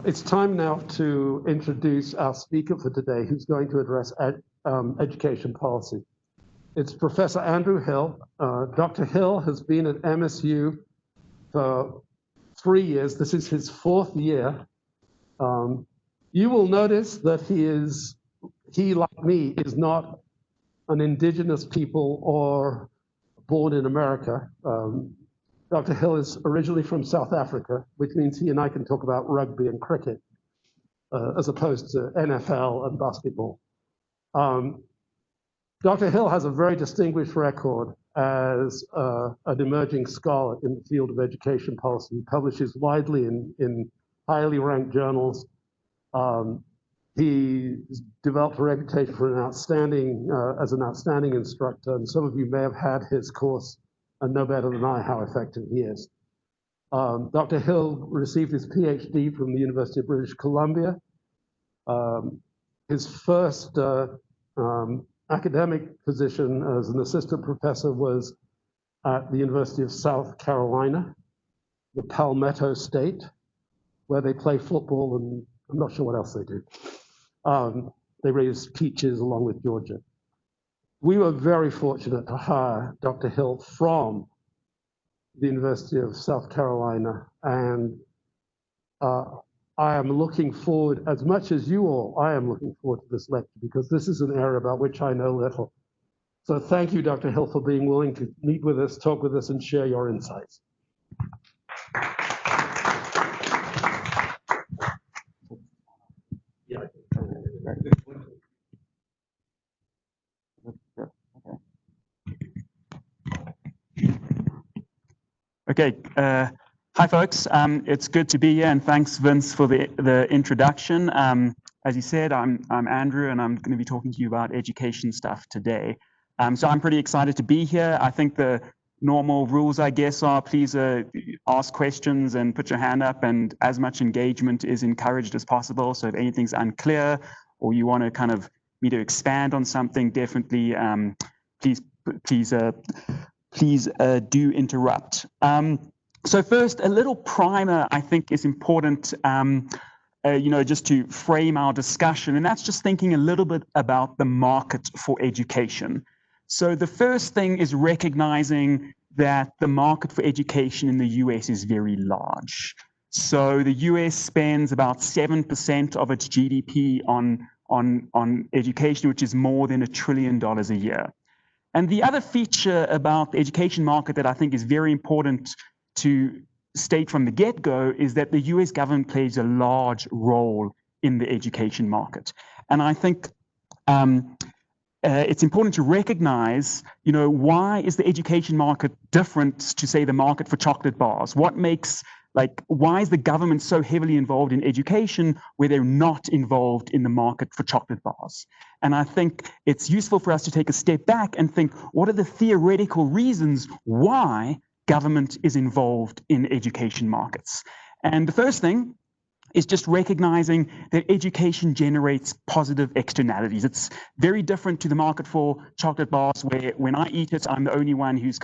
It's time now to introduce our speaker for today, who's going to address education policy. It's Professor Andrew Hill. Dr. Hill has been at MSU for 3 years. This is his 4th year. You will notice that he, like me, is not an indigenous people or born in America. Dr. Hill is originally from South Africa, which means he and I can talk about rugby and cricket, as opposed to NFL and basketball. Dr. Hill has a very distinguished record as an emerging scholar in the field of education policy. He publishes widely in highly ranked journals. He's developed a reputation for as an outstanding instructor, and some of you may have had his course and know better than I how effective he is. Dr. Hill received his PhD from the University of British Columbia. His first academic position as an assistant professor was at the University of South Carolina, the Palmetto State, where they play football and I'm not sure what else they do. They raise peaches along with Georgia. We were very fortunate to hire Dr. Hill from the University of South Carolina, and I am looking forward, as much as you all, I am looking forward to this lecture because this is an area about which I know little. So thank you, Dr. Hill, for being willing to meet with us, talk with us, and share your insights. Okay, hi folks. It's good to be here, and thanks Vince for the introduction. As you said, I'm Andrew, and I'm going to be talking to you about education stuff today. So I'm pretty excited to be here. I think the normal rules, I guess, are please ask questions and put your hand up, and as much engagement is encouraged as possible. So if anything's unclear or you want to kind of me to expand on something, definitely please do interrupt. So first, a little primer I think is important, just to frame our discussion, and that's just thinking a little bit about the market for education. So the first thing is recognizing that the market for education in the US is very large. So the US spends about 7% of its GDP on education, which is more than $1 trillion a year. And the other feature about the education market that I think is very important to state from the get-go is that the US government plays a large role in the education market. And I think it's important to recognize, why is the education market different to, say, the market for chocolate bars? What makes, why is the government so heavily involved in education where they're not involved in the market for chocolate bars? And I think it's useful for us to take a step back and think, what are the theoretical reasons why government is involved in education markets? And the first thing is just recognizing that education generates positive externalities. It's very different to the market for chocolate bars, where when I eat it, I'm the only one who's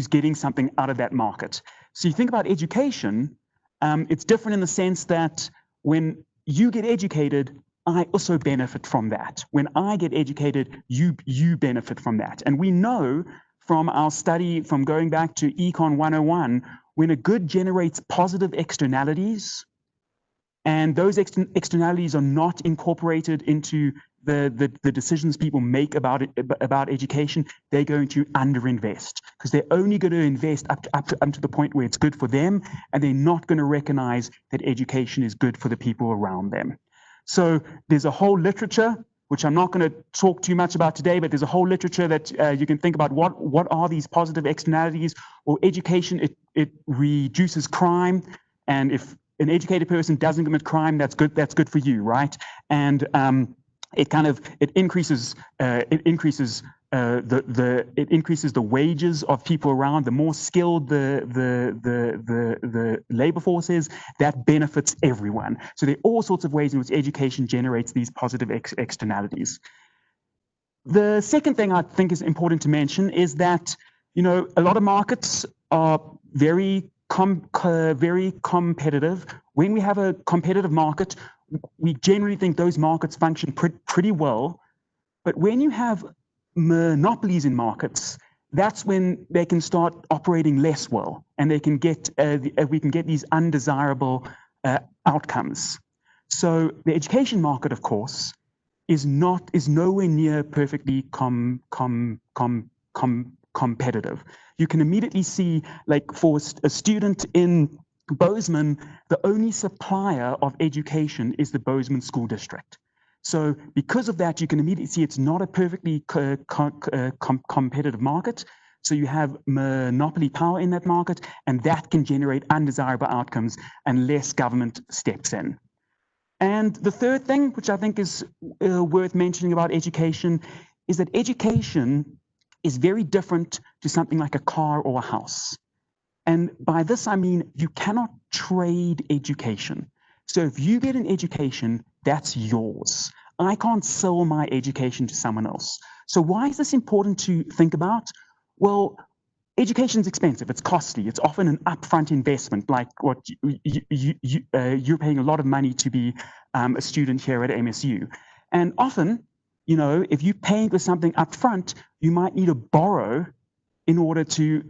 getting something out of that market. So you think about education, it's different in the sense that when you get educated, I also benefit from that. When I get educated, you benefit from that. And we know from our study, from going back to ECON 101, when a good generates positive externalities, and those externalities are not incorporated into the decisions people make about education, they're going to underinvest, because they're only going to invest up to the point where it's good for them, and they're not going to recognize that education is good for the people around them. So there's a whole literature, which I'm not going to talk too much about today, but there's a whole literature that you can think about what are these positive externalities. Or education, it reduces crime, and if an educated person doesn't commit crime, that's good for you, right? And it increases the wages of people around. The more skilled the labor force is, that benefits everyone. So there are all sorts of ways in which education generates these positive externalities. The second thing I think is important to mention is that, a lot of markets are very very competitive. When we have a competitive market, we generally think those markets function pretty well. But when you have monopolies in markets, that's when they can start operating less well, and they can get we can get these undesirable outcomes. So the education market, of course, is nowhere near perfectly competitive. You can immediately see, like for a student in Bozeman, the only supplier of education is the Bozeman School District. So because of that, you can immediately see it's not a perfectly competitive market. So you have monopoly power in that market, and that can generate undesirable outcomes unless government steps in. And the third thing, which I think is worth mentioning about education, is that education is very different to something like a car or a house. And by this, I mean, you cannot trade education. So if you get an education, that's yours. I can't sell my education to someone else. So why is this important to think about? Well, education is expensive, it's costly, it's often an upfront investment, like what you're paying a lot of money to be a student here at MSU. And often, you know, if you're paying for something upfront, you might need to borrow in order to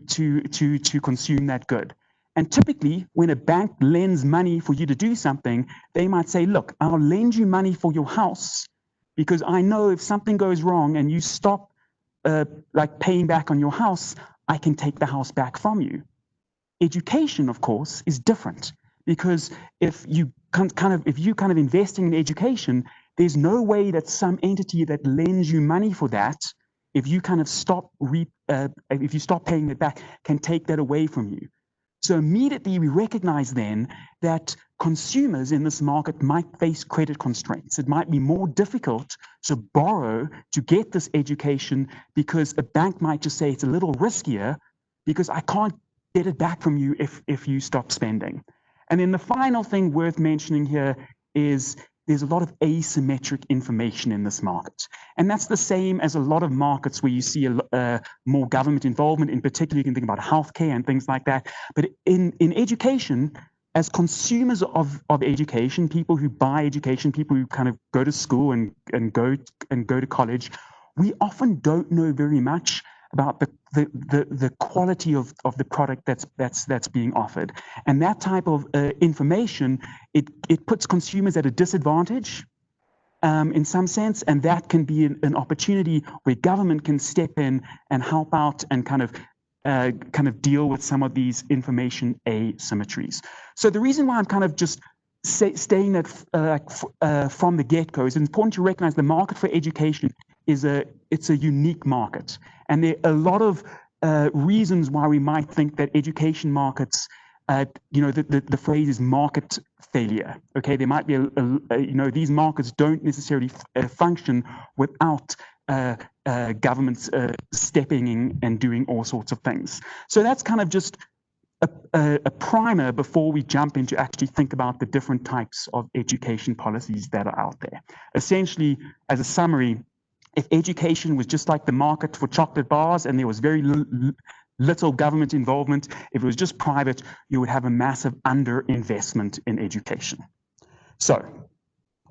consume that good. And typically, when a bank lends money for you to do something, they might say, look, I'll lend you money for your house because I know if something goes wrong and you stop like paying back on your house, I can take the house back from you. Education, of course, is different because if you kind of investing in education, there's no way that some entity that lends you money for that, if you kind of if you stop paying it back, can take that away from you. So immediately we recognize then that consumers in this market might face credit constraints. It might be more difficult to borrow to get this education because a bank might just say it's a little riskier because I can't get it back from you if you stop spending. And then the final thing worth mentioning here is there's a lot of asymmetric information in this market. And that's the same as a lot of markets where you see more government involvement. In particular, you can think about healthcare and things like that. But in education, as consumers of education, people who buy education, people who kind of go to school and go to college, we often don't know very much about the quality of the product that's being offered. And that type of information, it puts consumers at a disadvantage in some sense, and that can be an opportunity where government can step in and help out and kind of deal with some of these information asymmetries. So the reason why I'm kind of just staying that from the get-go is it's important to recognize the market for education it's a unique market. And there are a lot of reasons why we might think that education markets, the phrase is market failure. Okay, there might be these markets don't necessarily function without governments stepping in and doing all sorts of things. So that's kind of just a primer before we jump into actually think about the different types of education policies that are out there. Essentially, as a summary, if education was just like the market for chocolate bars and there was very little government involvement, if it was just private, you would have a massive underinvestment in education. So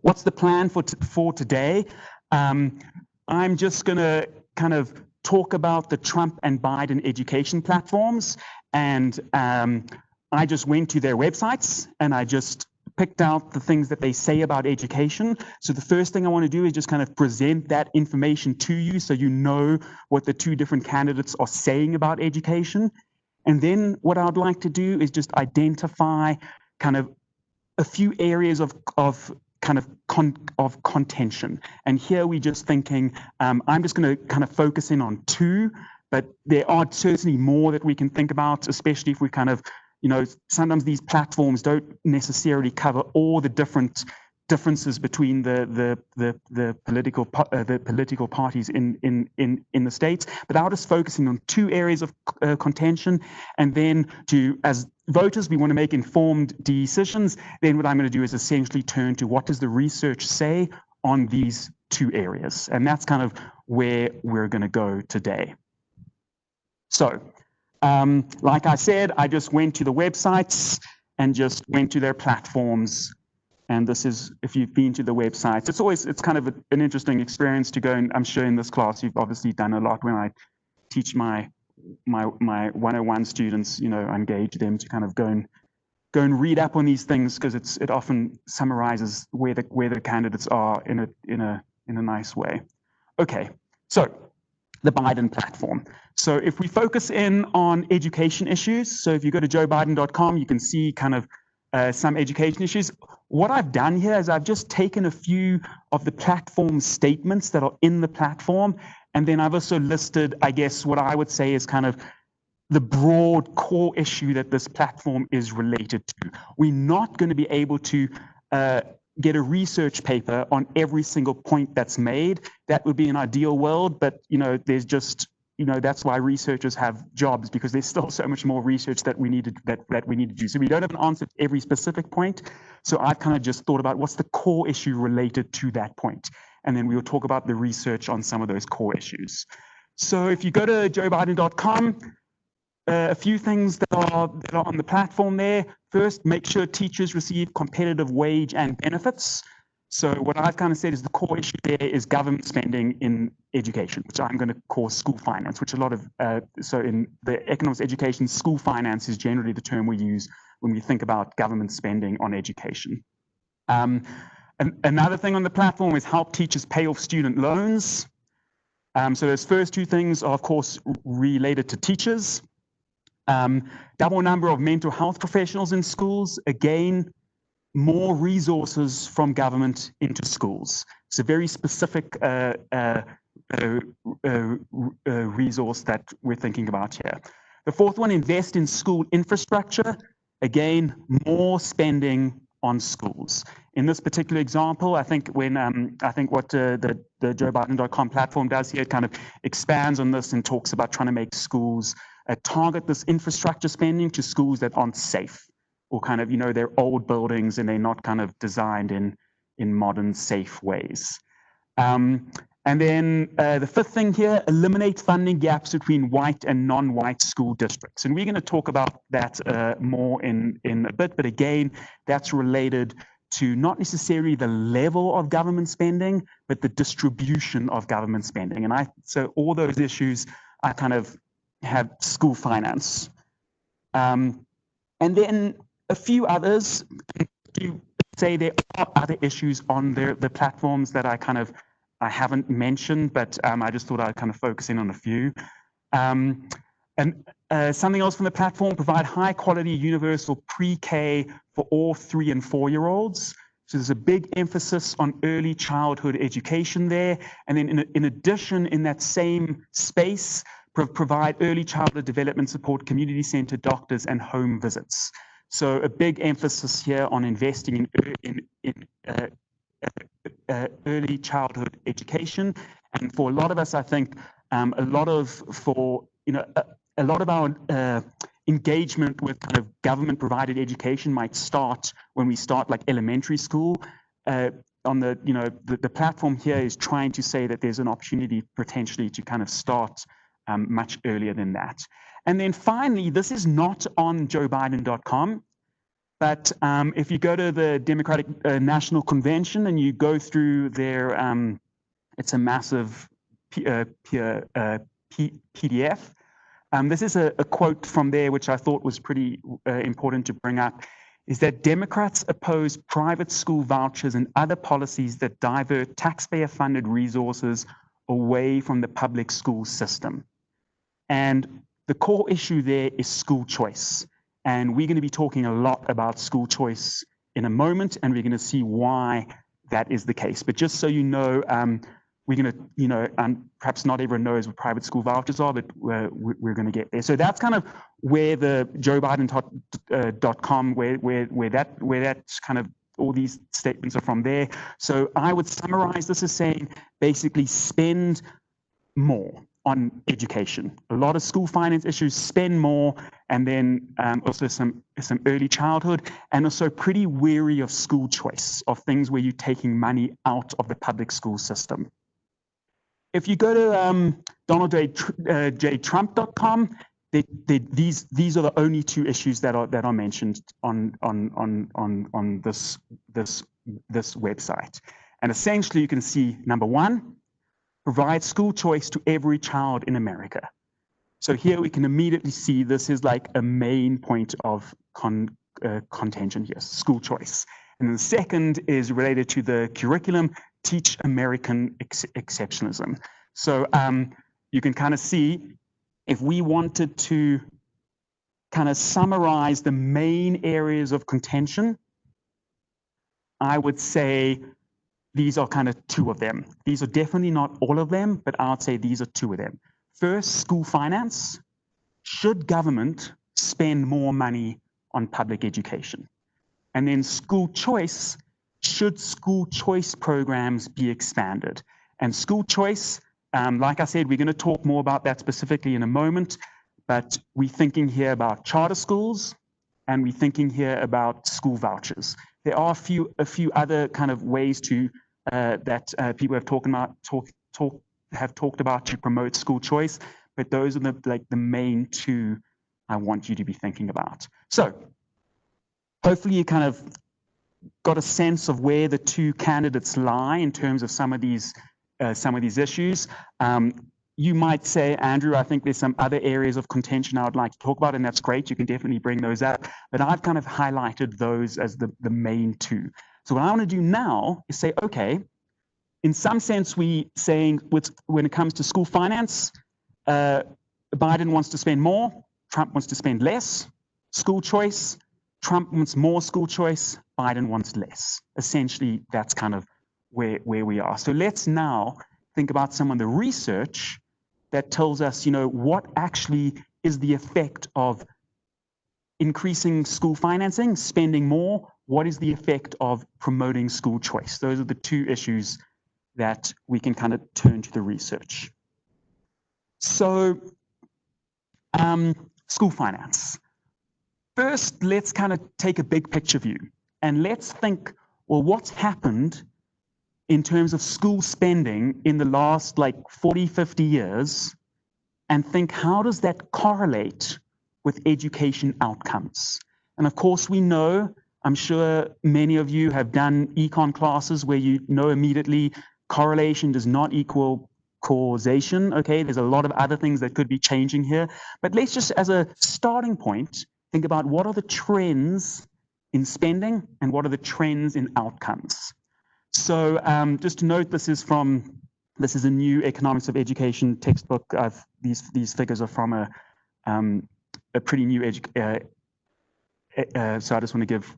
what's the plan for today? I'm just going to kind of talk about the Trump and Biden education platforms. And I just went to their websites and I just picked out the things that they say about education. So the first thing I want to do is just kind of present that information to you so you know what the two different candidates are saying about education. And then what I'd like to do is just identify kind of a few areas of contention. And here we're just thinking, I'm just going to kind of focus in on two, but there are certainly more that we can think about, especially if we kind of, sometimes these platforms don't necessarily cover all the differences between the political parties in the states. But I'll just focusing on two areas of contention, and then as voters, we want to make informed decisions. Then what I'm going to do is essentially turn to what does the research say on these two areas, and that's kind of where we're going to go today. So Like I said, I just went to the websites and just went to their platforms. And this is, if you've been to the websites, it's kind of an interesting experience to go, and I'm sure in this class, you've obviously done a lot when I teach my 101 students, you know, engage them to kind of go and read up on these things, because it often summarizes where the candidates are in a nice way. Okay, so the Biden platform. So if we focus in on education issues, so if you go to joebiden.com, you can see kind of some education issues. What I've done here is I've just taken a few of the platform statements that are in the platform, and then I've also listed, I guess, what I would say is kind of the broad core issue that this platform is related to. We're not going to be able to get a research paper on every single point that's made. That would be an ideal world, but you know, there's just, you know, that's why researchers have jobs, because there's still so much more research that we need to do. So we don't have an answer to every specific point. So I've kind of just thought about what's the core issue related to that point, and then we will talk about the research on some of those core issues. So if you go to joebiden.com, a few things that are on the platform there. First, make sure teachers receive competitive wage and benefits. So what I've kind of said is the core issue there is government spending in education, which I'm going to call school finance, which a lot of, so in the economics education, school finance is generally the term we use when we think about government spending on education. Another thing on the platform is help teachers pay off student loans. So those first two things are, of course, related to teachers. Double number of mental health professionals in schools. Again, more resources from government into schools. It's a very specific resource that we're thinking about here. The fourth one, invest in school infrastructure. Again, more spending on schools. In this particular example, I think what the joebiden.com platform does here, it kind of expands on this and talks about trying to make schools target this infrastructure spending to schools that aren't safe, or kind of, you know, they're old buildings and they're not kind of designed in modern, safe ways. And then the fifth thing here, eliminate funding gaps between white and non-white school districts. And we're going to talk about that more in a bit, but again, that's related to not necessarily the level of government spending, but the distribution of government spending. And so all those issues, I kind of have school finance. And then a few others. You say there are other issues on the platforms that I haven't mentioned, but I just thought I'd kind of focus in on a few. And something else from the platform, provide high quality universal pre-K for all 3- and 4-year-olds. So there's a big emphasis on early childhood education there. And then in addition, in that same space, provide early childhood development support, community center doctors, and home visits. So a big emphasis here on investing in early childhood education. And for a lot of us, I think a lot of our engagement with kind of government provided education might start when we start like elementary school. On the platform here is trying to say that there's an opportunity potentially to kind of start much earlier than that. And then finally, this is not on joebiden.com, but if you go to the Democratic National Convention and you go through their, it's a massive PDF. This is a quote from there, which I thought was pretty important to bring up, is that Democrats oppose private school vouchers and other policies that divert taxpayer-funded resources away from the public school system. And the core issue there is school choice. And we're going to be talking a lot about school choice in a moment, and we're going to see why that is the case. But just so you know, we're going to, perhaps not everyone knows what private school vouchers are, but we're going to get there. So that's kind of where the joebiden.com, where that's kind of all these statements are from there. So I would summarize this as saying, basically spend more on education. A lot of school finance issues, spend more, and then also some early childhood, and also pretty wary of school choice, of things where you're taking money out of the public school system. If you go to donaldjtrump.com, these are the only two issues that are mentioned on this website. And essentially, you can see number one, provide school choice to every child in America. So here we can immediately see this is like a main point of contention here, school choice. And then the second is related to the curriculum, teach American exceptionalism. So you can kind of see, if we wanted to kind of summarize the main areas of contention, I would say these are kind of two of them. These are definitely not all of them, but I would say these are two of them. First, school finance. Should government spend more money on public education? And then school choice. Should school choice programs be expanded? And school choice, like I said, we're going to talk more about that specifically in a moment, but we're thinking here about charter schools, and we're thinking here about school vouchers. There are a few other kind of ways to that people have talked about to promote school choice, but those are the main two I want you to be thinking about. So hopefully you kind of got a sense of where the two candidates lie in terms of some of these issues. You might say, Andrew, I think there's some other areas of contention I would like to talk about, and that's great. You can definitely bring those up. But I've kind of highlighted those as the main two. So what I want to do now is say, okay, in some sense, we saying when it comes to school finance, Biden wants to spend more, Trump wants to spend less. School choice, Trump wants more school choice, Biden wants less. Essentially, that's kind of where we are. So let's now think about some of the research that tells us, what actually is the effect of increasing school financing, spending more. What is the effect of promoting school choice? Those are the two issues that we can kind of turn to the research. So, school finance. First, let's kind of take a big picture view, and let's think, well, what's happened in terms of school spending in the last 40, 50 years, and think, how does that correlate with education outcomes? And of course, we know, I'm sure many of you have done econ classes where you know immediately correlation does not equal causation. Okay, there's a lot of other things that could be changing here. But let's just, as a starting point, think about what are the trends in spending and what are the trends in outcomes. So just to note, this is a new Economics of Education textbook. These figures are from a pretty new so I just want to give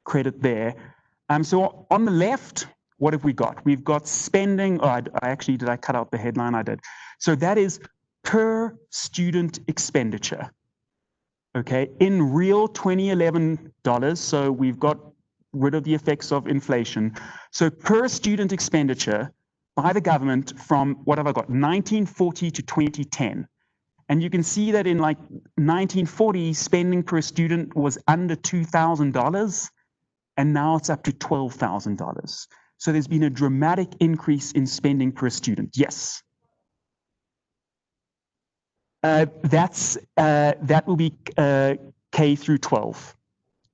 credit there. So on the left, what have we got? We've got spending. Oh, did I cut out the headline? I did. So that is per student expenditure. Okay, in real 2011 dollars. So we've got rid of the effects of inflation. So per student expenditure by the government from, what have I got, 1940 to 2010. And you can see that in 1940, spending per student was under $2,000, and now it's up to $12,000. So there's been a dramatic increase in spending per student. Yes. That will be K through 12.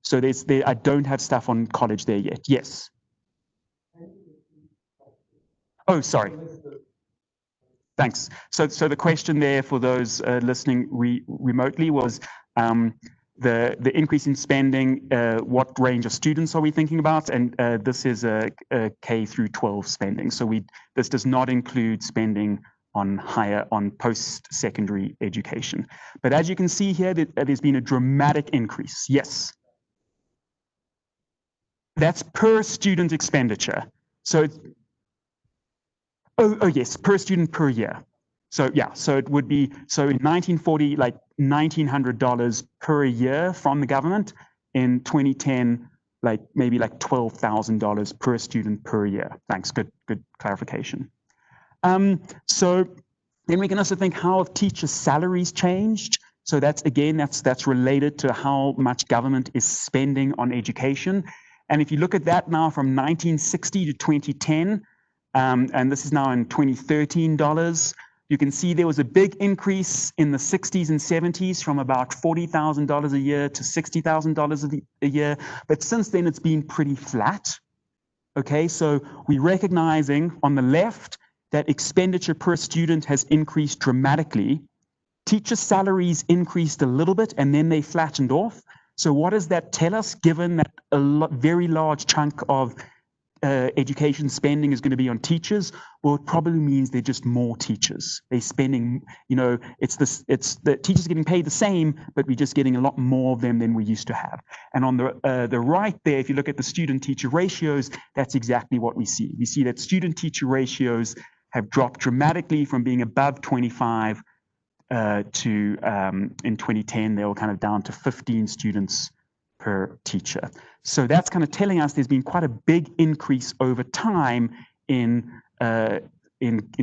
So I don't have stuff on college there yet. Yes. Oh, sorry. Thanks. So the question there for those listening remotely was the increase in spending. What range of students are we thinking about? And this is a K through 12 spending. So this does not include spending on post-secondary education. But as you can see here, there's been a dramatic increase. Yes. That's per student expenditure. So, oh yes, per student per year. So yeah, so it would be, so in 1940, $1,900 per year from the government. In 2010, maybe $12,000 per student per year. Thanks, good clarification. So then we can also think, how have teachers' salaries changed? So that's related to how much government is spending on education. And if you look at that now from 1960 to 2010, and this is now in 2013 dollars, You can see there was a big increase in the 60s and 70s from about $40,000 a year to $60,000 a year. But since then, it's been pretty flat. Okay, so we're recognizing on the left that expenditure per student has increased dramatically. Teacher salaries increased a little bit and then they flattened off. So what does that tell us, given that a very large chunk of education spending is going to be on teachers? Well, it probably means they're just more teachers. They're spending, you know, it's the teachers getting paid the same, but we're just getting a lot more of them than we used to have. And on the right there, if you look at the student-teacher ratios, that's exactly what we see. We see that student-teacher ratios have dropped dramatically from being above 25 to in 2010, they were kind of down to 15 students per teacher. So that's kind of telling us there's been quite a big increase over time in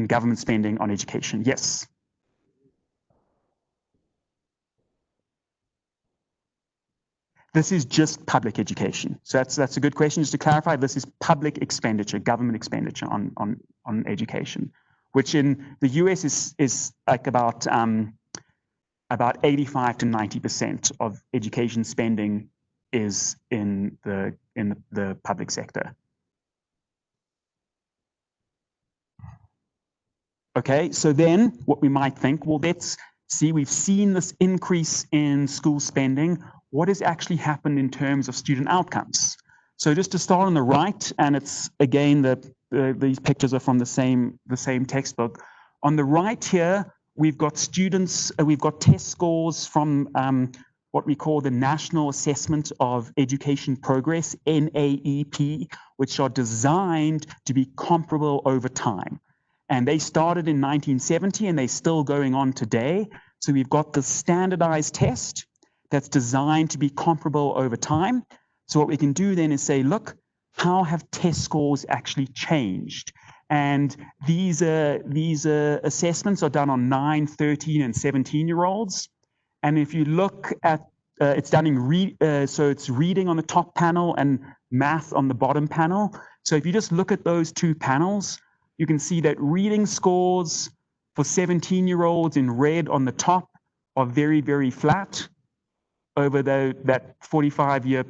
government spending on education. Yes. This is just public education. So that's a good question. Just to clarify, this is public expenditure, government expenditure on education, which in the US is like about 85 to 90% of education spending is in the public sector. Okay, so then what we might think, well, let's see, we've seen this increase in school spending. What has actually happened in terms of student outcomes? So just to start on the right, and it's again these pictures are from the same textbook. On the right here, we've got students, we've got test scores from what we call the National Assessment of Education Progress, NAEP, which are designed to be comparable over time. And they started in 1970 and they're still going on today. So we've got the standardized test that's designed to be comparable over time. So what we can do then is say, look, how have test scores actually changed? And these assessments are done on 9, 13, and 17-year-olds. And if you look at, it's done in so it's reading on the top panel and math on the bottom panel. So if you just look at those two panels, you can see that reading scores for 17-year-olds in red on the top are very, very flat over that 45-year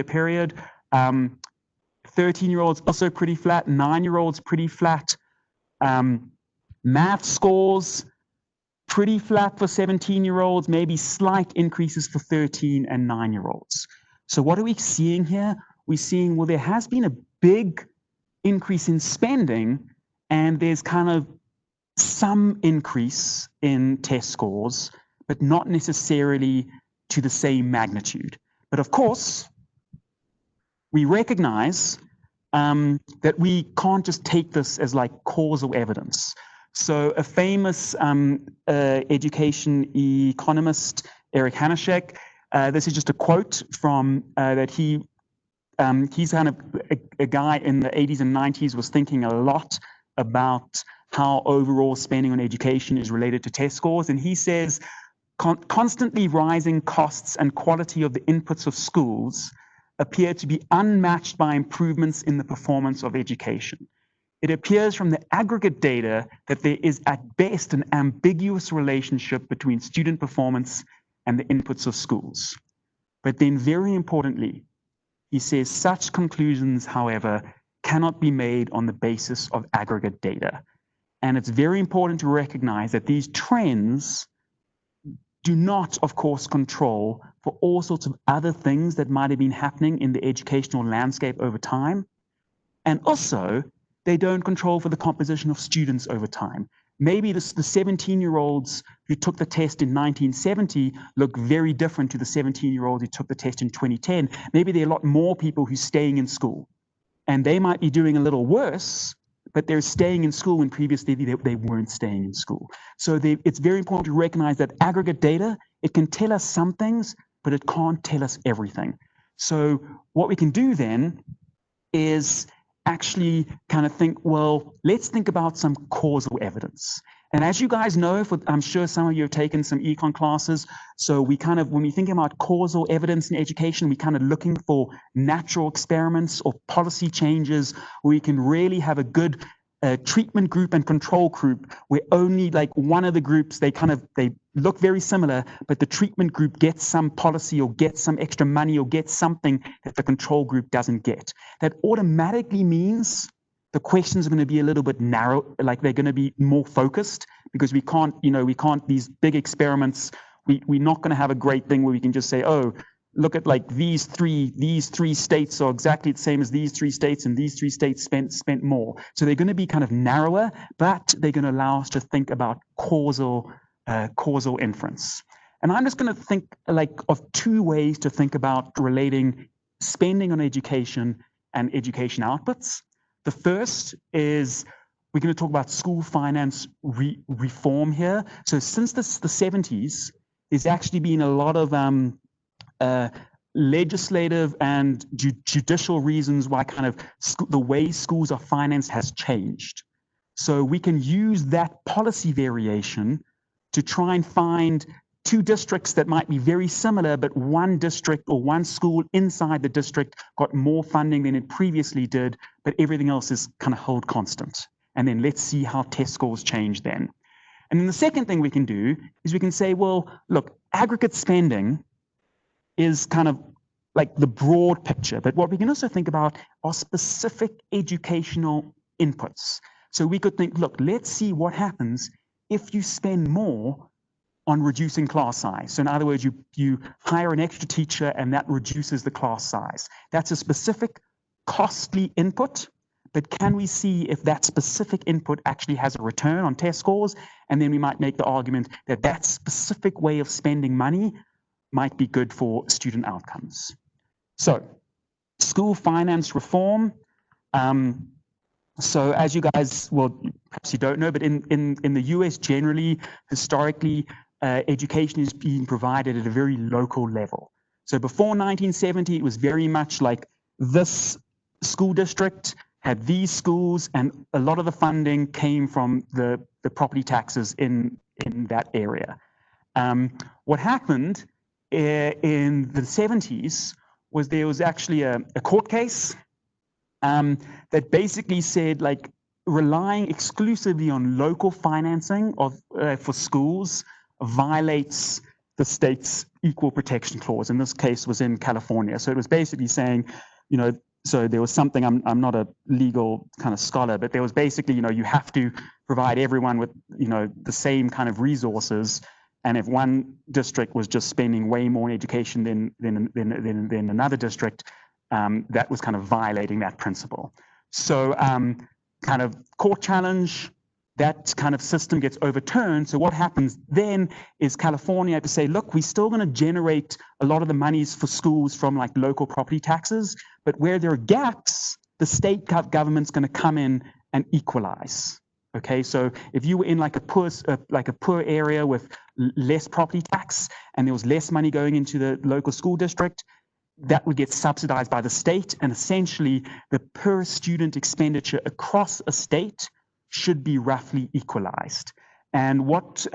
period. 13-year-olds also pretty flat, 9-year-olds pretty flat. Math scores pretty flat for 17-year-olds, maybe slight increases for 13 and 9-year-olds. So what are we seeing here? We're seeing, well, there has been a big increase in spending, and there's kind of some increase in test scores, but not necessarily to the same magnitude. But of course, we recognize that we can't just take this as like causal evidence. So a famous education economist, Eric Hanashek, this is just a quote from that he's kind of a guy in the 80s and 90s was thinking a lot about how overall spending on education is related to test scores. And he says, constantly rising costs and quality of the inputs of schools appear to be unmatched by improvements in the performance of education. It appears from the aggregate data that there is at best an ambiguous relationship between student performance and the inputs of schools. But then very importantly, he says such conclusions, however, cannot be made on the basis of aggregate data. And it's very important to recognize that these trends do not, of course, control for all sorts of other things that might have been happening in the educational landscape over time. And also, they don't control for the composition of students over time. Maybe the 17-year-olds who took the test in 1970 look very different to the 17-year-olds who took the test in 2010. Maybe there are a lot more people who's staying in school. And they might be doing a little worse, but they're staying in school when previously they weren't staying in school. So it's very important to recognize that aggregate data, it can tell us some things, but it can't tell us everything. So what we can do then is actually kind of think, well, let's think about some causal evidence. And as you guys know, I'm sure some of you have taken some econ classes, so we kind of, when we think about causal evidence in education, we kind of looking for natural experiments or policy changes where we can really have a good a treatment group and control group, where only like one of the groups, they look very similar, but the treatment group gets some policy or gets some extra money or gets something that the control group doesn't get. That automatically means the questions are going to be a little bit narrow, like they're going to be more focused, because we can't, these big experiments, we're not going to have a great thing where we can just say, oh, look at like these three states are exactly the same as these three states, and these three states spent more. So they're going to be kind of narrower, but they're going to allow us to think about causal inference. And I'm just going to think like of two ways to think about relating spending on education and education outputs. The first is we're going to talk about school finance reform here. So since the 70s, there's actually been a lot of legislative and judicial reasons why kind of the way schools are financed has changed. So we can use that policy variation to try and find two districts that might be very similar, but one district or one school inside the district got more funding than it previously did, but everything else is kind of held constant. And then let's see how test scores change then. And then the second thing we can do is we can say, well, look, aggregate spending is kind of like the broad picture, but what we can also think about are specific educational inputs. So we could think, look, let's see what happens if you spend more on reducing class size. So in other words, you hire an extra teacher and that reduces the class size. That's a specific costly input, but can we see if that specific input actually has a return on test scores? And then we might make the argument that that specific way of spending money might be good for student outcomes. So school finance reform. So as you guys, well, perhaps you don't know, but in the US generally, historically, education is being provided at a very local level. So before 1970, it was very much like this school district had these schools, and a lot of the funding came from the property taxes in that area. What happened in the 70s was there was actually a court case that basically said, like, relying exclusively on local financing for schools violates the state's equal protection clause. In this case was in California. So it was basically saying, so there was something, I'm not a legal kind of scholar, but there was basically, you have to provide everyone with, the same kind of resources. And if one district was just spending way more in education than another district, that was kind of violating that principle. So kind of court challenge, that kind of system gets overturned. So what happens then is California had to say, look, we're still going to generate a lot of the monies for schools from like local property taxes, but where there are gaps, the state government's going to come in and equalize. Okay, so if you were in like a poor area with less property tax and there was less money going into the local school district, that would get subsidized by the state, and essentially the per student expenditure across a state should be roughly equalized. And what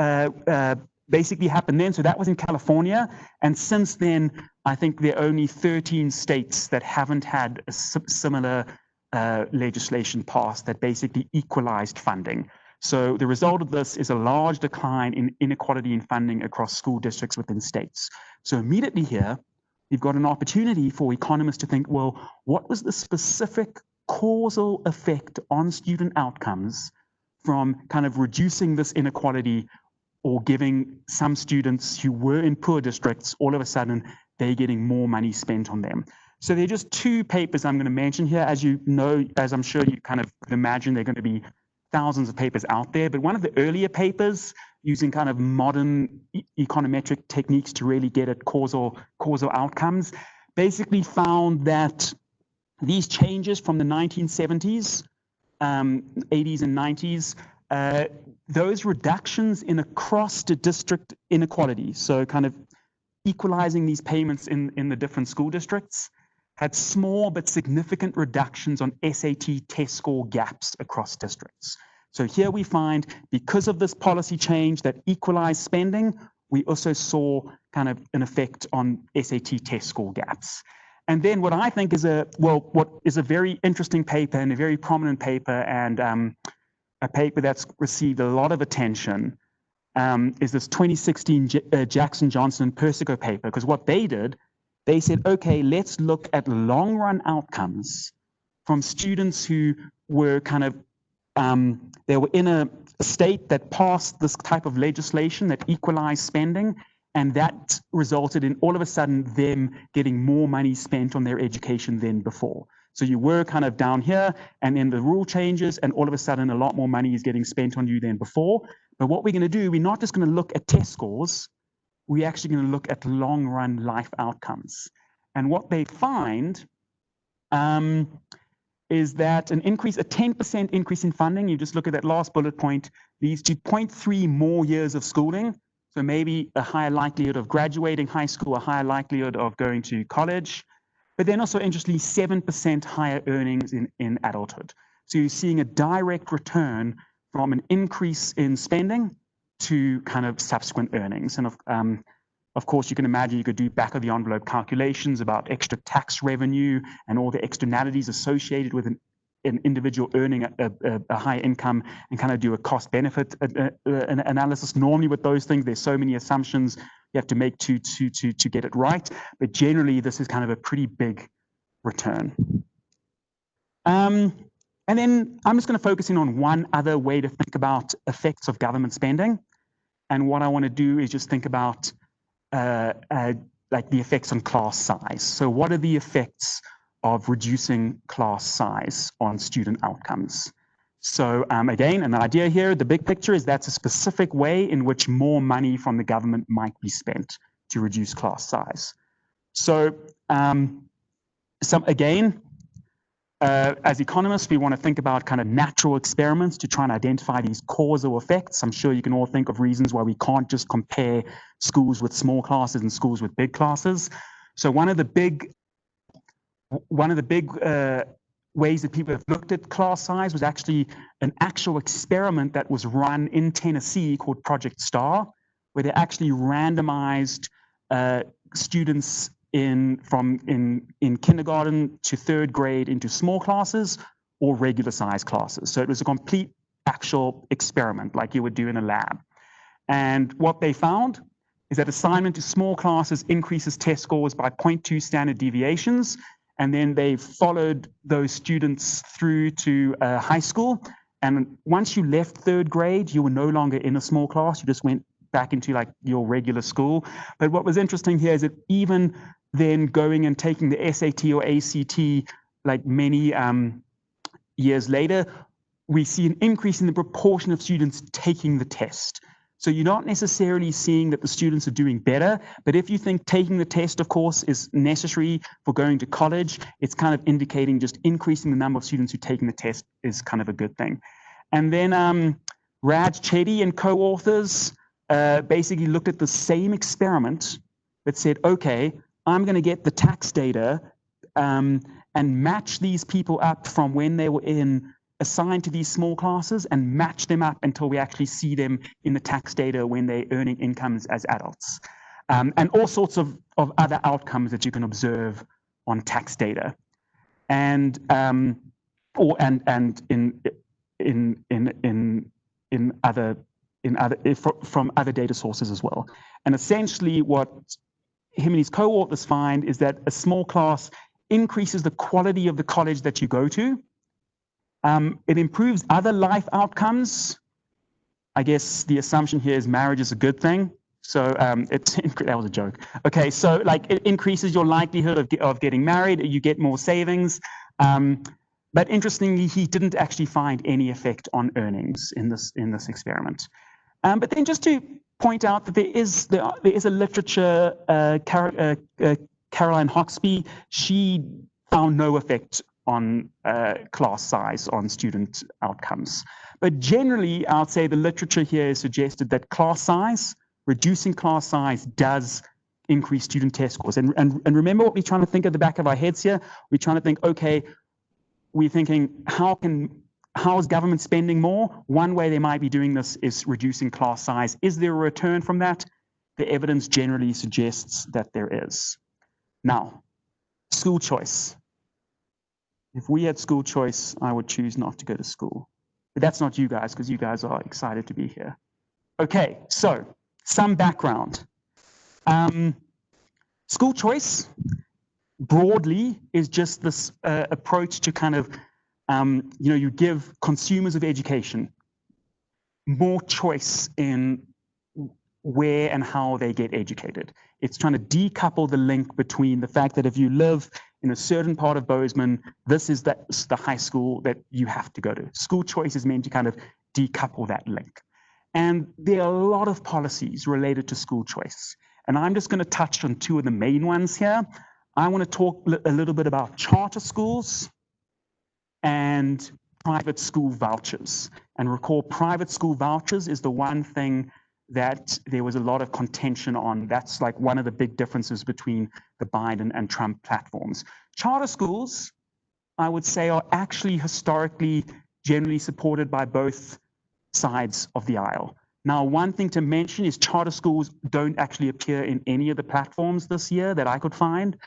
basically happened then, so that was in California, and since then, I think there are only 13 states that haven't had a similar legislation passed that basically equalized funding. So the result of this is a large decline in inequality in funding across school districts within states. So immediately here, we've got an opportunity for economists to think, well, what was the specific causal effect on student outcomes from kind of reducing this inequality or giving some students who were in poor districts, all of a sudden, they're getting more money spent on them. So there are just two papers I'm going to mention here. As you know, as I'm sure you kind of imagine, there are going to be thousands of papers out there. But one of the earlier papers using kind of modern econometric techniques to really get at causal outcomes basically found that these changes from the 1970s, 80s and 90s, those reductions in across the district inequality, so kind of equalizing these payments in the different school districts, had small but significant reductions on SAT test score gaps across districts. So here we find, because of this policy change that equalized spending, we also saw kind of an effect on SAT test score gaps. And then what I think is what is a very interesting paper and a very prominent paper, and a paper that's received a lot of attention is this 2016 Jackson, Johnson, and Persico paper, because what they did, they said, okay, let's look at long-run outcomes from students who were kind of, they were in a state that passed this type of legislation that equalized spending, and that resulted in all of a sudden them getting more money spent on their education than before. So you were kind of down here, and then the rule changes, and all of a sudden a lot more money is getting spent on you than before. But what we're going to do, we're not just going to look at test scores, we're actually going to look at long-run life outcomes. And what they find is that an increase, a 10% increase in funding, you just look at that last bullet point, leads to 0.3 more years of schooling. So maybe a higher likelihood of graduating high school, a higher likelihood of going to college. But then also, interestingly, 7% higher earnings in adulthood. So you're seeing a direct return from an increase in spending to kind of subsequent earnings. And of course, you can imagine you could do back of the envelope calculations about extra tax revenue and all the externalities associated with an individual earning a high income, and kind of do a cost benefit analysis. Normally with those things, there's so many assumptions you have to make to get it right. But generally, this is kind of a pretty big return. And then I'm just going to focus in on one other way to think about effects of government spending. And what I want to do is just think about like the effects on class size. So what are the effects of reducing class size on student outcomes? So again, an idea here, the big picture is that's a specific way in which more money from the government might be spent to reduce class size. So as economists, we want to think about kind of natural experiments to try and identify these causal effects. I'm sure you can all think of reasons why we can't just compare schools with small classes and schools with big classes. So one of the big ways that people have looked at class size was actually an actual experiment that was run in Tennessee called Project STAR, where they actually randomized students in kindergarten to third grade into small classes or regular size classes. So it was a complete actual experiment like you would do in a lab. And what they found is that assignment to small classes increases test scores by 0.2 standard deviations. And then they followed those students through to high school. And once you left third grade, you were no longer in a small class. You just went back into like your regular school. But what was interesting here is that even then going and taking the SAT or ACT like many years later, we see an increase in the proportion of students taking the test. So you're not necessarily seeing that the students are doing better, but if you think taking the test, of course, is necessary for going to college, it's kind of indicating just increasing the number of students who are taking the test is kind of a good thing. And then Raj Chetty and co-authors basically looked at the same experiment that said, okay, I'm going to get the tax data and match these people up from when they were assigned to these small classes and match them up until we actually see them in the tax data when they're earning incomes as adults. And all sorts of other outcomes that you can observe on tax data. And from other data sources as well. And essentially what him and his co-authors find is that a small class increases the quality of the college that you go to. It improves other life outcomes. I guess the assumption here is marriage is a good thing. So that was a joke. Okay, so like it increases your likelihood of getting married. You get more savings. But interestingly, he didn't actually find any effect on earnings in this experiment. But then just to point out that there is a literature, Caroline Hoxby, she found no effect on class size on student outcomes. But generally, I would say the literature here has suggested that reducing class size does increase student test scores. And remember what we're trying to think at the back of our heads here? We're trying to think, okay, we're thinking, how is government spending more? One way they might be doing this is reducing class size. Is there a return from that? The evidence generally suggests that there is. Now, school choice. If we had school choice, I would choose not to go to school But that's not you guys, because you guys are excited to be here. Okay, so some background. School choice, broadly, is just this approach to kind of, you give consumers of education more choice in where and how they get educated. It's trying to decouple the link between the fact that if you live in a certain part of Bozeman, this is the high school that you have to go to. School choice is meant to kind of decouple that link. And there are a lot of policies related to school choice. And I'm just going to touch on two of the main ones here. I want to talk a little bit about charter schools and private school vouchers. And recall, private school vouchers is the one thing that there was a lot of contention on. That's like one of the big differences between the Biden and Trump platforms. Charter schools, I would say, are actually historically generally supported by both sides of the aisle. Now, one thing to mention is charter schools don't actually appear in any of the platforms this year that I could find.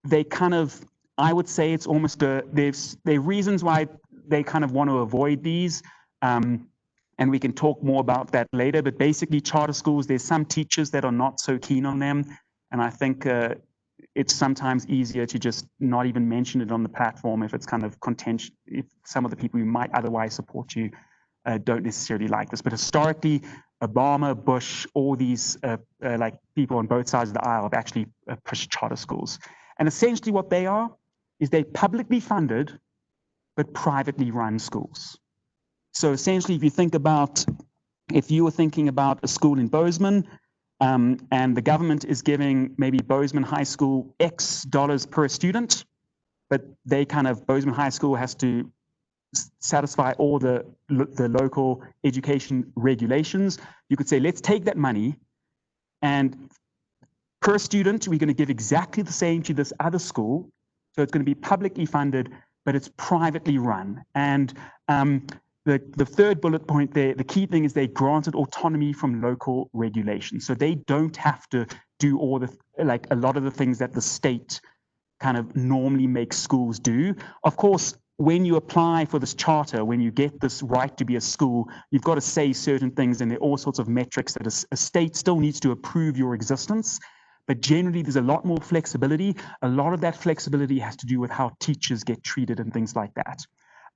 They kind of, I would say it's almost there are reasons why they kind of want to avoid these. And we can talk more about that later, but basically charter schools, there's some teachers that are not so keen on them. And I think it's sometimes easier to just not even mention it on the platform if it's kind of contention, if some of the people who might otherwise support you don't necessarily like this. But historically, Obama, Bush, all these like people on both sides of the aisle have actually pushed charter schools. And essentially what they are is they're publicly funded, but privately run schools. So essentially, if you think about, if you were thinking about a school in Bozeman, and the government is giving maybe Bozeman High School X dollars per student, but they kind of, Bozeman High School has to satisfy all the local education regulations. You could say, let's take that money and per student, we're going to give exactly the same to this other school. So it's going to be publicly funded, but it's privately run. And the third bullet point there, the key thing is they granted autonomy from local regulation. So they don't have to do all the, like a lot of the things that the state kind of normally makes schools do. Of course, when you apply for this charter, when you get this right to be a school, you've got to say certain things, and there are all sorts of metrics that a state still needs to approve your existence. But generally, there's a lot more flexibility. A lot of that flexibility has to do with how teachers get treated and things like that.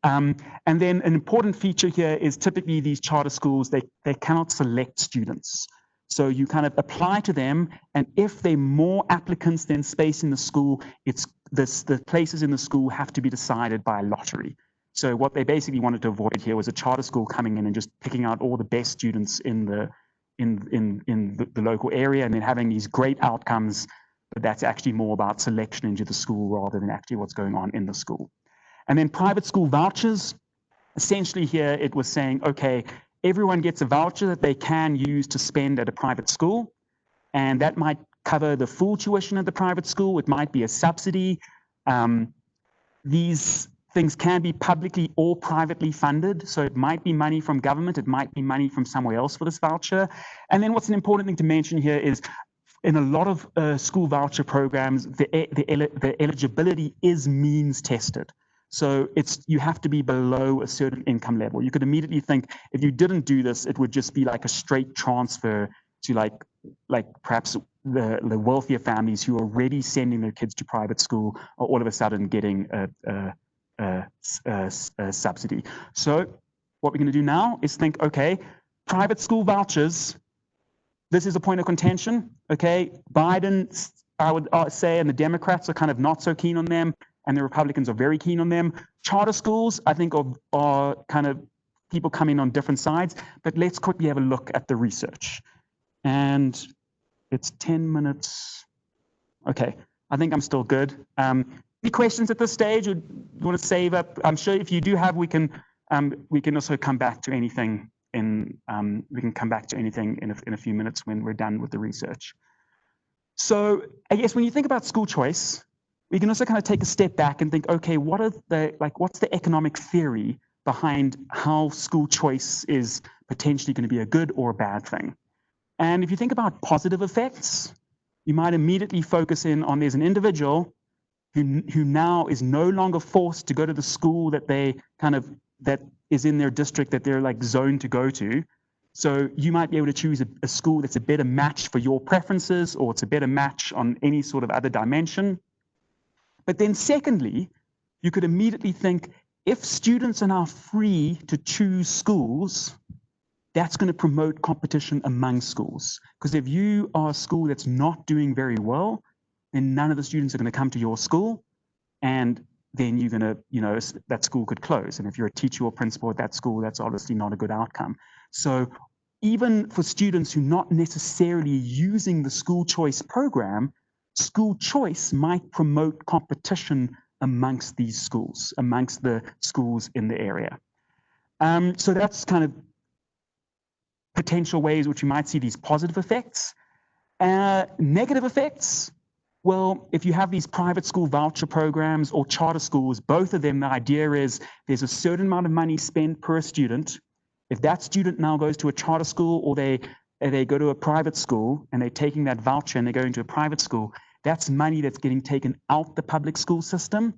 And then an important feature here is typically these charter schools, they cannot select students. So you kind of apply to them, and if there are more applicants than space in the school, the places in the school have to be decided by a lottery. So what they basically wanted to avoid here was a charter school coming in and just picking out all the best students in the local area and then having these great outcomes, but that's actually more about selection into the school rather than actually what's going on in the school. And then private school vouchers, essentially here it was saying, okay, everyone gets a voucher that they can use to spend at a private school, and that might cover the full tuition at the private school. It might be a subsidy. These things can be publicly or privately funded. So it might be money from government. It might be money from somewhere else for this voucher. And then what's an important thing to mention here is in a lot of school voucher programs, the eligibility is means tested. So you have to be below a certain income level. You could immediately think if you didn't do this, it would just be like a straight transfer to like perhaps the wealthier families who are already sending their kids to private school are all of a sudden getting a subsidy. So what we're going to do now is think, okay, private school vouchers, this is a point of contention, okay? Biden, I would say, and the Democrats are kind of not so keen on them, and the Republicans are very keen on them. Charter schools, I think, are kind of people coming on different sides, but let's quickly have a look at the research. And it's 10 minutes. Okay, I think I'm still good. Any questions at this stage, or you want to save up? I'm sure if you do have, we can also come back to anything in a few minutes when we're done with the research. So I guess when you think about school choice, we can also kind of take a step back and think, okay, what's the economic theory behind how school choice is potentially going to be a good or a bad thing? And if you think about positive effects, you might immediately focus in on there's an individual who now is no longer forced to go to the school that is in their district that they're like zoned to go to. So you might be able to choose a school that's a better match for your preferences, or it's a better match on any sort of other dimension. But then secondly, you could immediately think, if students are now free to choose schools, that's going to promote competition among schools. Because if you are a school that's not doing very well, then none of the students are going to come to your school, and then you're going to, that school could close. And if you're a teacher or principal at that school, that's obviously not a good outcome. So even for students who are not necessarily using the school choice program, school choice might promote competition amongst these schools, amongst the schools in the area. So that's kind of potential ways which you might see these positive effects. Negative effects, well, if you have these private school voucher programs or charter schools, both of them, the idea is there's a certain amount of money spent per student. If that student now goes to a charter school, or they go to a private school and they're taking that voucher and they're going to a private school, that's money that's getting taken out the public school system.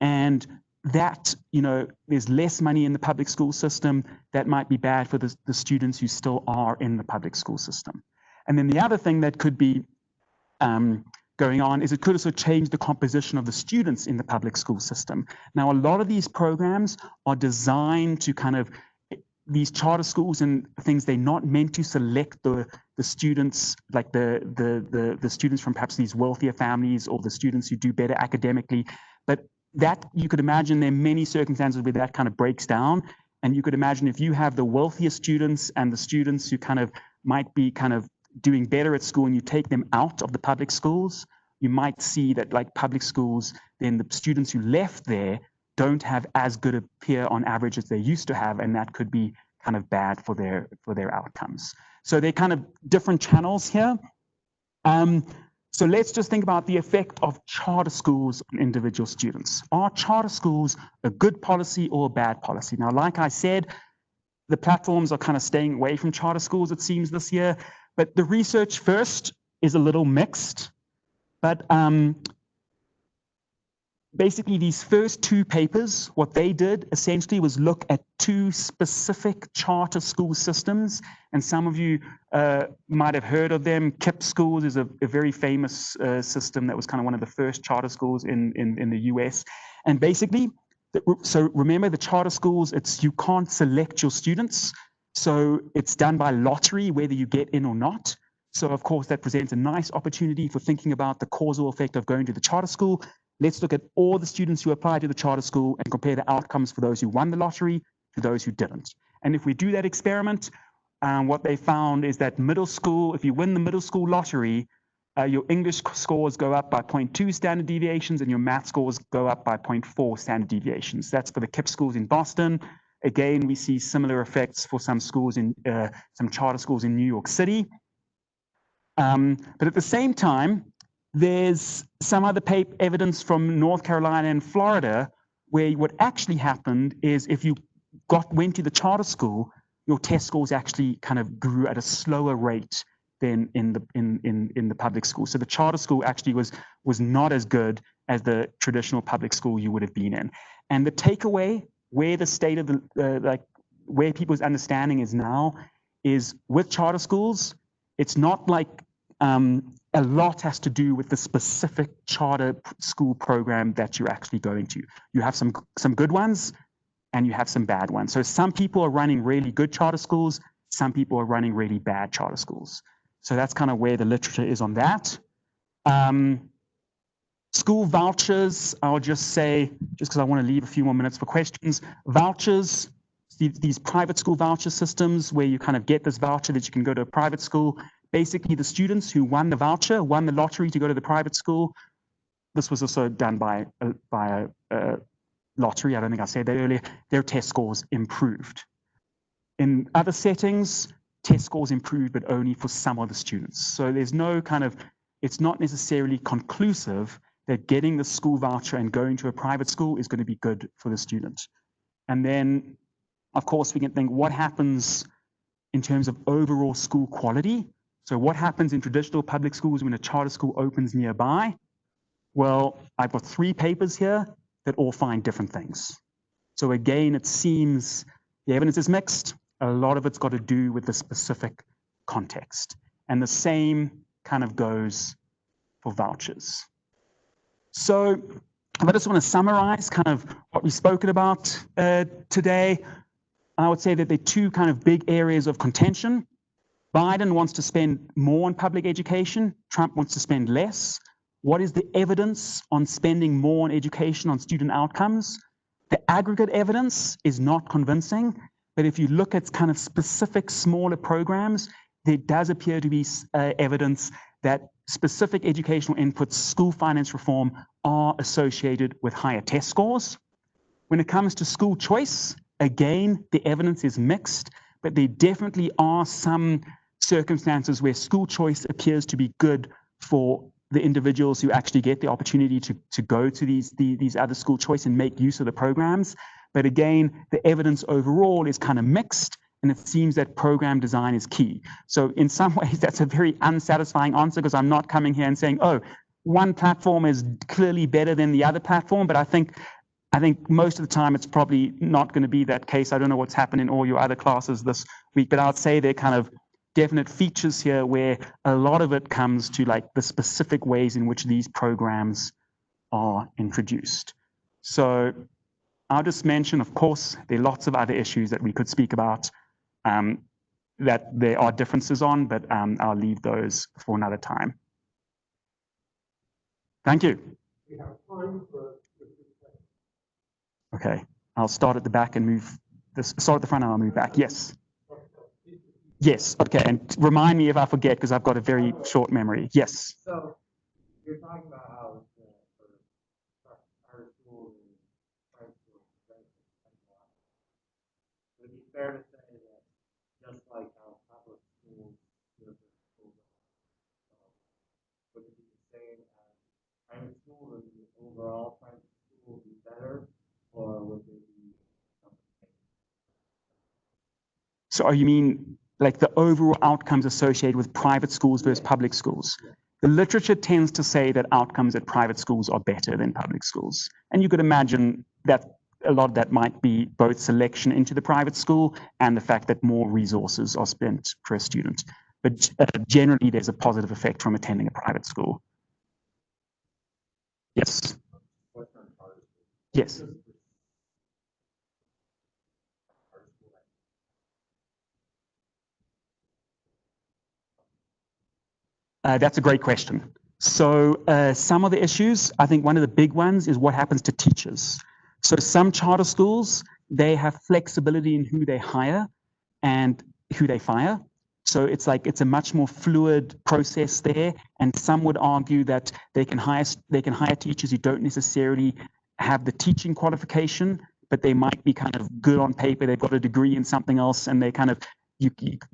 And that, there's less money in the public school system. That might be bad for the students who still are in the public school system. And then the other thing that could be going on is it could also change the composition of the students in the public school system. Now, a lot of these programs are designed to kind of, these charter schools and things, they're not meant to select the students, like the students from perhaps these wealthier families, or the students who do better academically. But that, you could imagine there are many circumstances where that kind of breaks down. And you could imagine if you have the wealthier students and the students who kind of might be kind of doing better at school, and you take them out of the public schools, you might see that, like public schools, then the students who left there don't have as good a peer on average as they used to have, and that could be kind of bad for their outcomes. So they're kind of different channels here. So let's just think about the effect of charter schools on individual students. Are charter schools a good policy or a bad policy? Now, like I said, the platforms are kind of staying away from charter schools, it seems, this year. But the research first is a little mixed. But basically, these first two papers, what they did essentially was look at two specific charter school systems. And some of you might have heard of them. KIPP schools is a very famous system that was kind of one of the first charter schools in the US. And basically, so remember, the charter schools, you can't select your students. So it's done by lottery, whether you get in or not. So of course, that presents a nice opportunity for thinking about the causal effect of going to the charter school. Let's look at all the students who applied to the charter school and compare the outcomes for those who won the lottery to those who didn't. And if we do that experiment, what they found is that middle school, if you win the middle school lottery, your English scores go up by 0.2 standard deviations, and your math scores go up by 0.4 standard deviations. That's for the KIPP schools in Boston. Again, we see similar effects for some schools in some charter schools in New York City. But at the same time, there's some other evidence from North Carolina and Florida, where what actually happened is if you went to the charter school, your test scores actually kind of grew at a slower rate than in the public school. So the charter school actually was not as good as the traditional public school you would have been in. And the takeaway, where the state of the where people's understanding is now, is with charter schools, it's not like a lot has to do with the specific charter school program that you're actually going to. You have some good ones, and you have some bad ones. So some people are running really good charter schools, some people are running really bad charter schools. So that's kind of where the literature is on that. School vouchers, I'll just say, just because I want to leave a few more minutes for questions, vouchers, these private school voucher systems where you kind of get this voucher that you can go to a private school. Basically, the students who won the voucher, won the lottery to go to the private school. This was also done by a lottery. I don't think I said that earlier. Their test scores improved. In other settings, test scores improved, but only for some of the students. So there's no kind of, it's not necessarily conclusive that getting the school voucher and going to a private school is going to be good for the student. And then, of course, we can think what happens in terms of overall school quality. So what happens in traditional public schools when a charter school opens nearby? Well, I've got 3 papers here that all find different things. So again, it seems the evidence is mixed. A lot of it's got to do with the specific context. And the same kind of goes for vouchers. So I just want to summarize kind of what we've spoken about today. I would say that there are two kind of big areas of contention. Biden wants to spend more on public education. Trump wants to spend less. What is the evidence on spending more on education, on student outcomes? The aggregate evidence is not convincing, but if you look at kind of specific smaller programs, there does appear to be evidence that specific educational inputs, school finance reform, are associated with higher test scores. When it comes to school choice, again, the evidence is mixed, but there definitely are some circumstances where school choice appears to be good for the individuals who actually get the opportunity to go to these other school choice and make use of the programs. But again, the evidence overall is kind of mixed, and it seems that program design is key. So in some ways, that's a very unsatisfying answer, because I'm not coming here and saying, oh, one platform is clearly better than the other platform, but I think most of the time it's probably not going to be that case. I don't know what's happened in all your other classes this week, but I'd say they're kind of definite features here where a lot of it comes to like the specific ways in which these programs are introduced. So I'll just mention, of course, there are lots of other issues that we could speak about that there are differences on, but I'll leave those for another time. Thank you. We have time for. Okay, I'll start at the back and move this. Start at the front and I'll move back. Yes. Yes. Okay, and remind me if I forget, because I've got a very short memory. Yes. So you're talking about how our schools and private schools would it be fair to say that just like how public schools would it be the same as private schools, or the overall private school be better, or would they be something? So you mean like the overall outcomes associated with private schools versus public schools? The literature tends to say that outcomes at private schools are better than public schools. And you could imagine that a lot of that might be both selection into the private school and the fact that more resources are spent per student. But generally, there's a positive effect from attending a private school. Yes. Yes. That's a great question. So some of the issues, I think one of the big ones is what happens to teachers. So some charter schools, they have flexibility in who they hire and who they fire. So it's like it's a much more fluid process there. And some would argue that they can hire teachers who don't necessarily have the teaching qualification, but they might be kind of good on paper. They've got a degree in something else, and they kind of you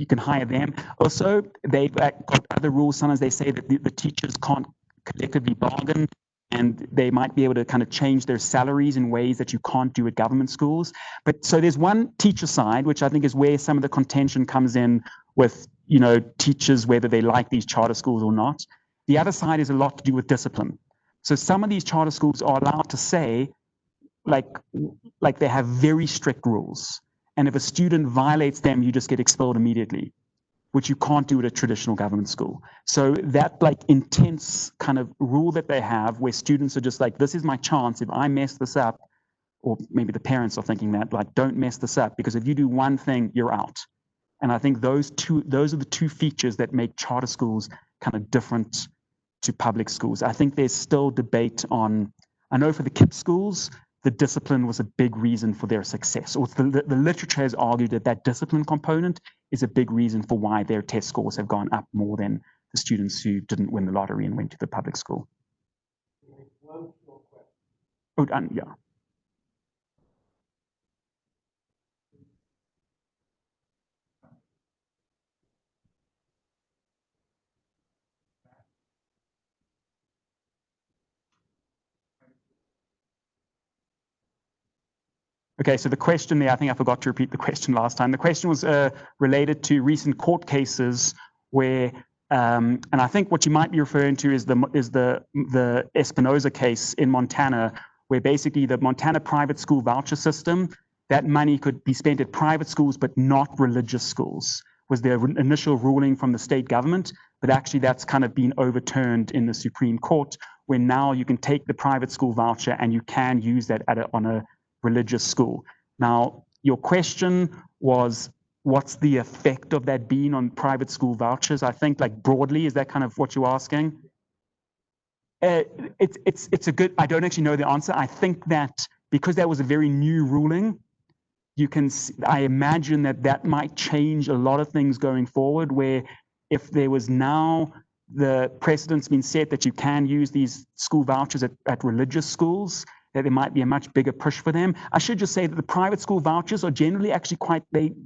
can hire them. Also, they've got other rules. Sometimes they say that the teachers can't collectively bargain, and they might be able to kind of change their salaries in ways that you can't do at government schools. But so there's one teacher side, which I think is where some of the contention comes in with, you know, teachers, whether they like these charter schools or not. The other side is a lot to do with discipline. So some of these charter schools are allowed to say, like they have very strict rules. And if a student violates them, you just get expelled immediately, which you can't do at a traditional government school. So that like intense kind of rule that they have, where students are just like, this is my chance. If I mess this up, or maybe the parents are thinking that, like, don't mess this up, because if you do one thing, you're out. And I think those are the two features that make charter schools kind of different to public schools. I think there's still debate on, I know for the KIPP schools, the discipline was a big reason for their success. Or the literature has argued that that discipline component is a big reason for why their test scores have gone up more than the students who didn't win the lottery and went to the public school. One more question. Oh, yeah. Okay, so the question there, I think I forgot to repeat the question last time. The question was related to recent court cases where, and I think what you might be referring to is the Espinoza case in Montana, where basically the Montana private school voucher system, that money could be spent at private schools, but not religious schools, was their initial ruling from the state government. But actually that's kind of been overturned in the Supreme Court, where now you can take the private school voucher and you can use that on a religious school. Now, your question was, what's the effect of that being on private school vouchers? I think, like, broadly, is that kind of what you're asking? It's a good, I don't actually know the answer. I think that because that was a very new ruling, I imagine that might change a lot of things going forward, where if there was now the precedent's been set that you can use these school vouchers at religious schools, that there might be a much bigger push for them. I should just say that the private school vouchers are generally actually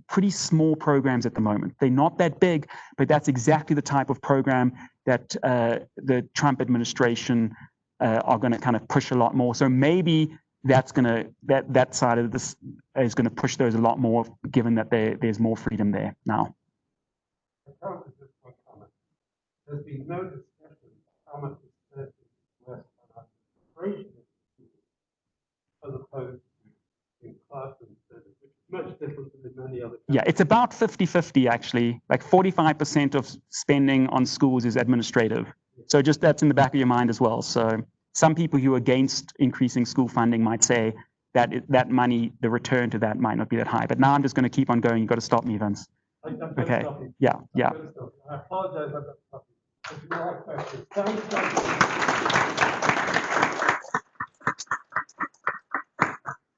pretty small programs at the moment. They're not that big, but that's exactly the type of program that the Trump administration are going to kind of push a lot more. So maybe that's that side of this is going to push those a lot more, given that there's more freedom there now. There's been no discussion of how much is spent in West on administration as opposed to in classroom studies, which is much different than in many other countries. Yeah, it's about 50-50 actually. Like 45% of spending on schools is administrative. So just that's in the back of your mind as well. So some people who are against increasing school funding might say that that money, the return to that might not be that high. But now I'm just going to keep on going. You've got to stop me, Vince. Okay. Yeah. I apologize. I've got to stop you. If you have questions,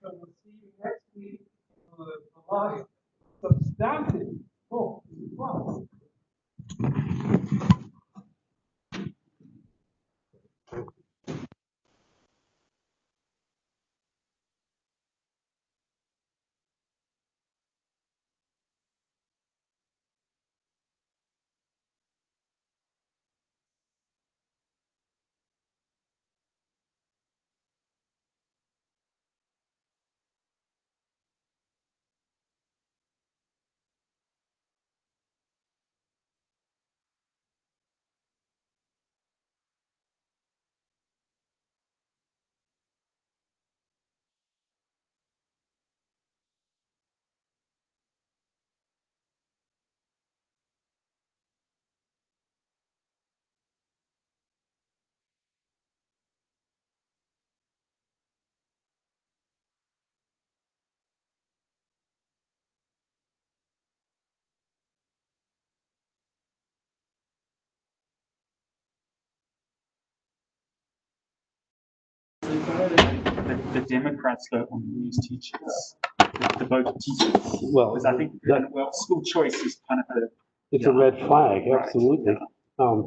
so we'll see you next week for the last substantive talk as well. The Democrats vote on these teachers, the vote of teachers. Well, because I think school choice is kind of it's a red flag, absolutely. Right.